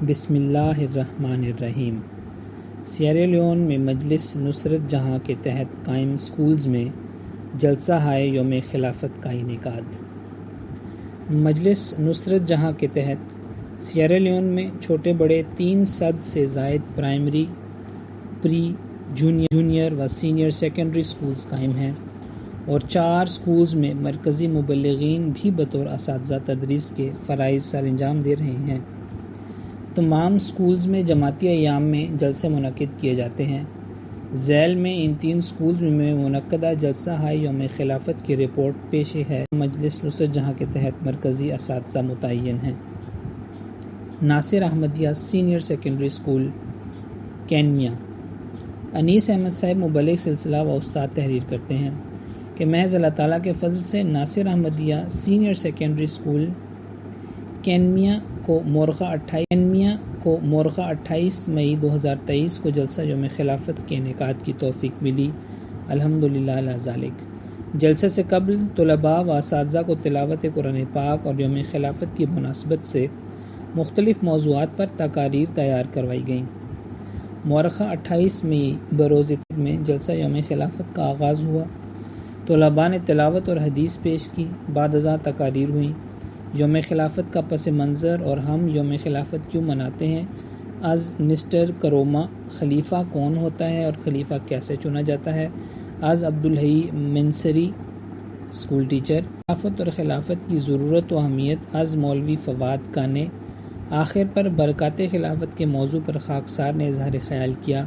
بسم اللہ الرحمن الرحیم۔ سیئرا لیون میں مجلس نصرت جہاں کے تحت قائم سکولز میں جلسہ ہائے یوم خلافت کا انعقاد۔ مجلس نصرت جہاں کے تحت سیئرا لیون میں چھوٹے بڑے 300 سے زائد پرائمری، پری، جونیئر و سینئر سیکنڈری سکولز قائم ہیں اور 4 سکولز میں مرکزی مبلغین بھی بطور اساتذہ تدریس کے فرائض سر انجام دے رہے ہیں۔ تمام سکولز میں جماعتی ایام میں جلسے منعقد کیے جاتے ہیں۔ ذیل میں ان 3 سکولز میں منعقدہ جلسہ ہائے یوم خلافت کی رپورٹ پیش ہے۔ مجلس نصرت جہاں کے تحت مرکزی اساتذہ متعین ہیں۔ Nasir Ahmadiyya senior secondary school, Kenya. Anees Ahmad sahib مبلغ سلسلہ و استاد تحریر کرتے ہیں کہ محض اللہ تعالیٰ کے فضل سے Nasir Ahmadiyya senior secondary school Kenya کو مورخہ 28 مئی 2023 کو جلسہ یوم خلافت کے انعقاد کی توفیق ملی۔ الحمدللہ علی ذالک۔ جلسے سے قبل طلباء و اساتذہ کو تلاوت قرآن پاک اور یوم خلافت کی مناسبت سے مختلف موضوعات پر تقاریر تیار کروائی گئیں۔ مورخہ 28 مئی بروز عید میں جلسہ یوم خلافت کا آغاز ہوا۔ طلباء نے تلاوت اور حدیث پیش کی، بعد ازاں تقاریر ہوئیں۔ یوم خلافت کا پس منظر اور ہم یوم خلافت کیوں مناتے ہیں، از مسٹر کروما، خلیفہ کون ہوتا ہے اور خلیفہ کیسے چنا جاتا ہے، از عبدالحی منصری، اسکول ٹیچر، خلافت اور خلافت کی ضرورت و اہمیت، از مولوی فواد کانے۔ آخر پر برکات خلافت کے موضوع پر خاکسار نے اظہار خیال کیا۔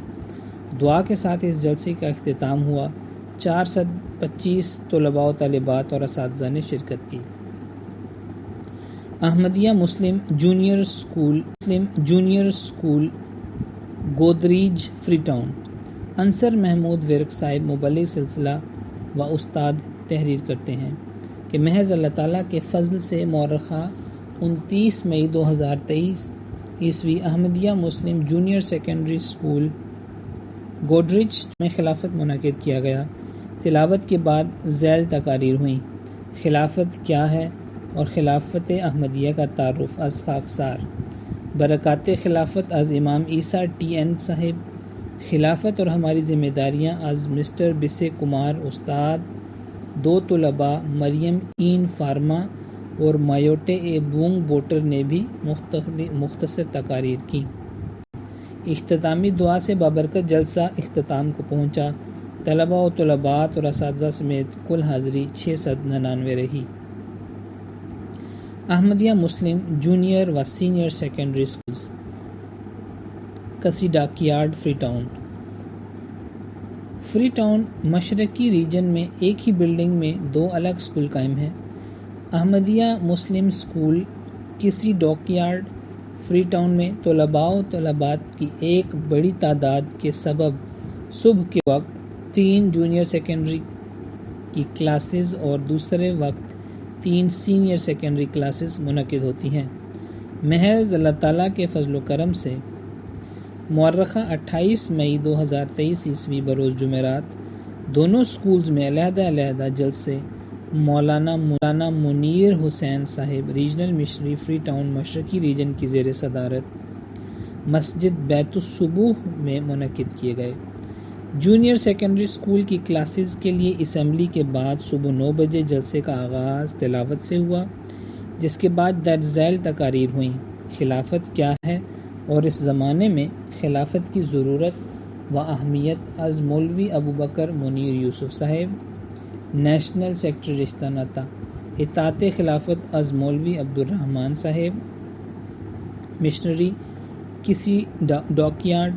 دعا کے ساتھ اس جلسے کا اختتام ہوا۔ 425 طلباء و طالبات اور اساتذہ نے شرکت کی۔ Ahmadiyya Muslim junior school, Goderich, free. Ansar Mahmood Virk sahib مبلغ سلسلہ و استاد تحریر کرتے ہیں کہ محض اللہ تعالیٰ کے فضل سے مورخہ 29 مئی 2023 عیسوی Ahmadiyya Muslim junior secondary school Godrej میں خلافت منعقد کیا گیا۔ تلاوت کے بعد ذیل تقاریر ہوئیں۔ خلافت کیا ہے اور خلافت احمدیہ کا تعارف، از خاکسار۔ برکات خلافت، از امام عیسیٰ ٹی این صاحب۔ خلافت اور ہماری ذمہ داریاں، از مسٹر بسے کمار استاد۔ 2 طلباء مریم این فارما اور مایوٹے اے بونگ بوٹر نے بھی مختصر تقاریر کی۔ اختتامی دعا سے بابرکت جلسہ اختتام کو پہنچا۔ طلباء و طالبات اور اساتذہ سمیت کل حاضری 699 رہی۔ احمدیہ مسلم جونیئر و سینئر سیکنڈری سکولز، کسی ڈاک yard, free town. Free town مشرقی ریجن میں ایک ہی بلڈنگ میں 2 الگ سکول قائم ہیں۔ احمدیہ مسلم سکول، کسی ڈاک یارڈ، فری ٹاؤن میں طلباء و طالبات کی ایک بڑی تعداد کے سبب صبح کے وقت 3 جونیئر سیکنڈری کی کلاسز اور دوسرے وقت 3 سینئر سیکنڈری کلاسز منعقد ہوتی ہیں۔ محض اللہ تعالیٰ کے فضل و کرم سے مورخہ 28 مئی 2023 عیسوی بروز جمعرات دونوں سکولز میں علیحدہ جلسے مولانا منیر حسین صاحب، ریجنل مشنری، فری ٹاؤن مشرقی ریجن کی زیر صدارت مسجد بیت الصبوح میں منعقد کیے گئے۔ جونیئر سیکنڈری سکول کی کلاسز کے لیے اسمبلی کے بعد صبح 9 بجے جلسے کا آغاز تلاوت سے ہوا، جس کے بعد درج ذیل تقاریر ہوئیں۔ خلافت کیا ہے اور اس زمانے میں خلافت کی ضرورت و اہمیت، از مولوی ابوبکر منیر یوسف صاحب، نیشنل سیکرٹری رشتہ ناطہ۔ اطاعت خلافت، از مولوی عبدالرحمن صاحب، مشنری، کسی ڈاک یارڈ۔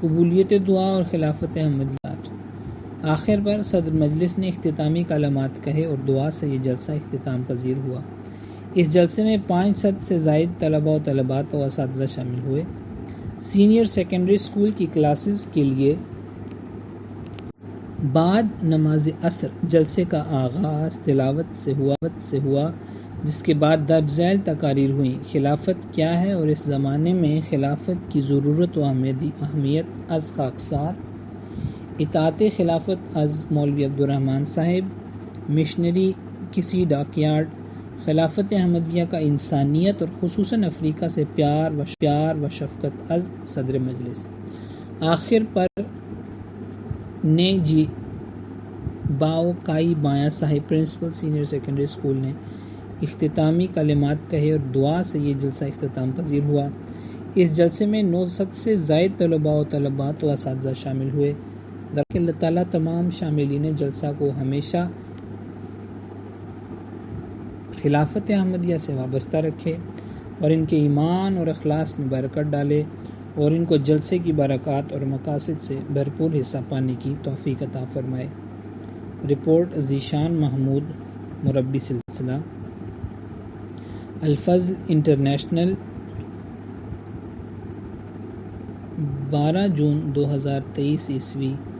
قبولیت دعا اور خلافت احمدیہ۔ آخر پر صدر مجلس نے اختتامی کلمات کہے اور دعا سے یہ جلسہ اختتام پذیر ہوا۔ اس جلسے میں 500 سے زائد طلباء و طالبات و اساتذہ شامل ہوئے۔ سینئر سیکنڈری سکول کی کلاسز کے لیے بعد نماز عصر جلسے کا آغاز تلاوت سے ہوا، جس کے بعد درج ذیل تقاریر ہوئیں۔ خلافت کیا ہے اور اس زمانے میں خلافت کی ضرورت و اہمیت، از خاکسار۔ اطاعت خلافت، از مولوی عبدالرحمن صاحب، مشنری، کسی ڈاک یارڈ۔ خلافت احمدیہ کا انسانیت اور خصوصاً افریقہ سے پیار و شفقت از صدر مجلس۔ آخر پر نے جی باؤ کائی بایاں صاحب پرنسپل سینئر سیکنڈری اسکول نے اختتامی کلمات کہے اور دعا سے یہ جلسہ اختتام پذیر ہوا۔ اس جلسے میں 900 سے زائد طلباء و طالبات و اساتذہ شامل ہوئے۔ درخواست اللہ تعالیٰ تمام شاملین جلسہ کو ہمیشہ خلافت احمدیہ سے وابستہ رکھے اور ان کے ایمان اور اخلاص میں برکت ڈالے اور ان کو جلسے کی برکات اور مقاصد سے بھرپور حصہ پانے کی توفیق عطا فرمائے۔ رپورٹ ذیشان محمود، مربی سلسلہ الفضل انٹرنیشنل، 12 جون 2023 ء